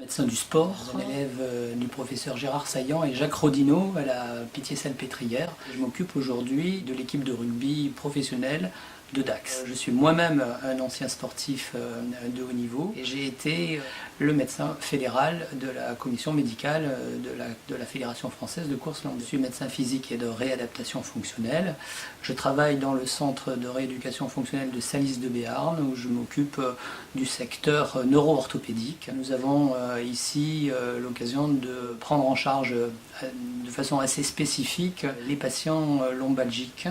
Médecin du sport, un élève du professeur Gérard Saillant et Jacques Rodinot à la Pitié-Salpêtrière. Je m'occupe aujourd'hui de l'équipe de rugby professionnelle de Dax. Je suis moi-même un ancien sportif de haut niveau et j'ai été le médecin fédéral de la commission médicale de la Fédération française de course longue. Je suis médecin physique et de réadaptation fonctionnelle. Je travaille dans le centre de rééducation fonctionnelle de Salis de Béarn où je m'occupe du secteur neuro-orthopédique. Nous avons ici l'occasion de prendre en charge de façon assez spécifique les patients lombalgiques.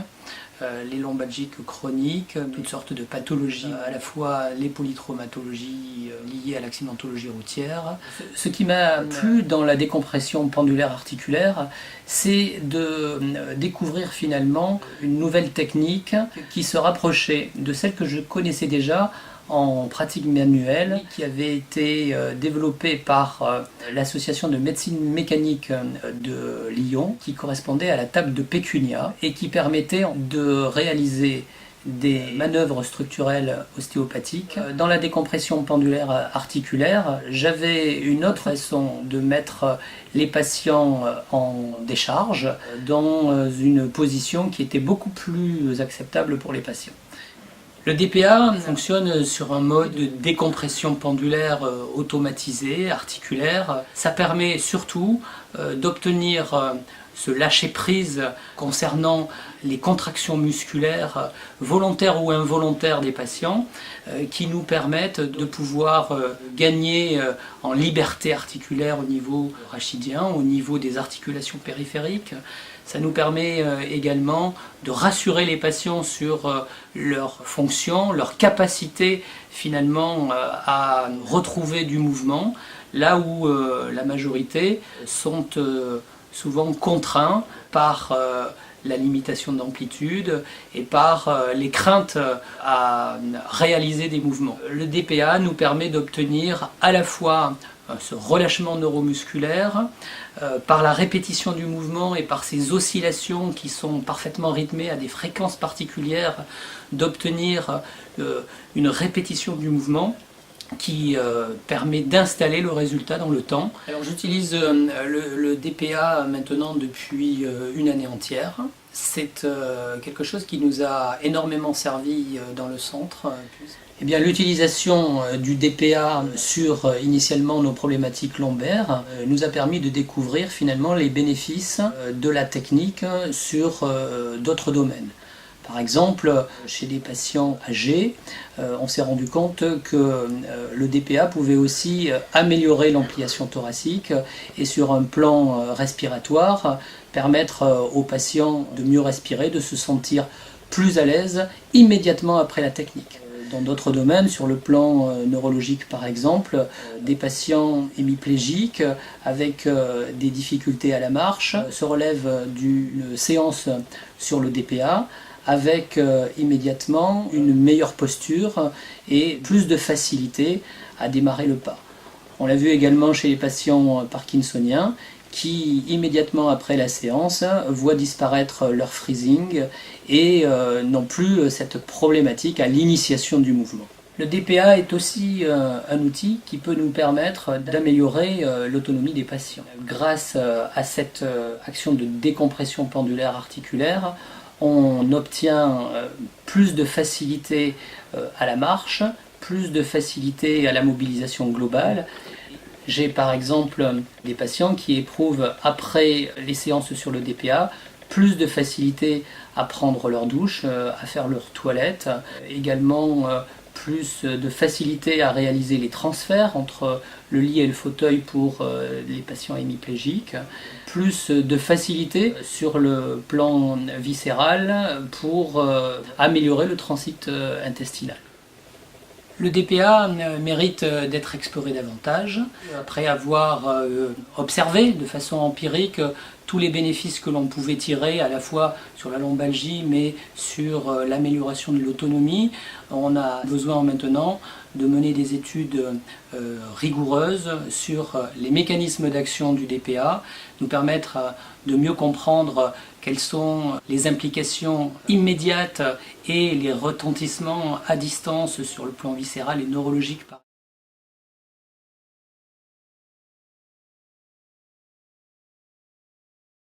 Les lombalgiques chroniques, toutes sortes de pathologies, à la fois les polytraumatologies liées à l'accidentologie routière. Ce qui m'a plu dans la décompression pendulaire articulaire, c'est de découvrir finalement une nouvelle technique qui se rapprochait de celle que je connaissais déjà en pratique manuelle, qui avait été développée par l'association de médecine mécanique de Lyon, qui correspondait à la table de Pécunia et qui permettait de réaliser des manœuvres structurelles ostéopathiques. Dans la décompression pendulaire articulaire, j'avais une autre façon de mettre les patients en décharge dans une position qui était beaucoup plus acceptable pour les patients. Le DPA fonctionne sur un mode de décompression pendulaire automatisé, articulaire. Ça permet surtout d'obtenir ce lâcher-prise concernant les contractions musculaires volontaires ou involontaires des patients qui nous permettent de pouvoir gagner en liberté articulaire au niveau rachidien, au niveau des articulations périphériques. Ça nous permet également de rassurer les patients sur leur fonction, leur capacité finalement à retrouver du mouvement, là où la majorité sont souvent contraints par la limitation d'amplitude et par les craintes à réaliser des mouvements. Le DPA nous permet d'obtenir à la fois ce relâchement neuromusculaire par la répétition du mouvement et par ces oscillations qui sont parfaitement rythmées à des fréquences particulières, d'obtenir une répétition du mouvement qui permet d'installer le résultat dans le temps. Alors j'utilise le DPA maintenant depuis une année entière. C'est quelque chose qui nous a énormément servi dans le centre. Eh bien, l'utilisation du DPA sur initialement nos problématiques lombaires nous a permis de découvrir finalement les bénéfices de la technique sur d'autres domaines. Par exemple, chez des patients âgés, on s'est rendu compte que le DPA pouvait aussi améliorer l'ampliation thoracique et sur un plan respiratoire, permettre aux patients de mieux respirer, de se sentir plus à l'aise immédiatement après la technique. Dans d'autres domaines, sur le plan neurologique par exemple, des patients hémiplégiques avec des difficultés à la marche se relèvent d'une séance sur le DPA avec immédiatement une meilleure posture et plus de facilité à démarrer le pas. On l'a vu également chez les patients parkinsoniens qui, immédiatement après la séance, voient disparaître leur freezing et n'ont plus cette problématique à l'initiation du mouvement. Le DPA est aussi un outil qui peut nous permettre d'améliorer l'autonomie des patients. Grâce à cette action de décompression pendulaire articulaire, on obtient plus de facilité à la marche, plus de facilité à la mobilisation globale. J'ai par exemple des patients qui éprouvent après les séances sur le DPA plus de facilité à prendre leur douche, à faire leur toilette, également plus de facilité à réaliser les transferts entre le lit et le fauteuil pour les patients hémiplégiques, plus de facilité sur le plan viscéral pour améliorer le transit intestinal. Le DPA mérite d'être exploré davantage. Après avoir observé de façon empirique tous les bénéfices que l'on pouvait tirer à la fois sur la lombalgie mais sur l'amélioration de l'autonomie, on a besoin maintenant de mener des études rigoureuses sur les mécanismes d'action du DPA, nous permettre de mieux comprendre quelles sont les implications immédiates et les retentissements à distance sur le plan viscéral et neurologique.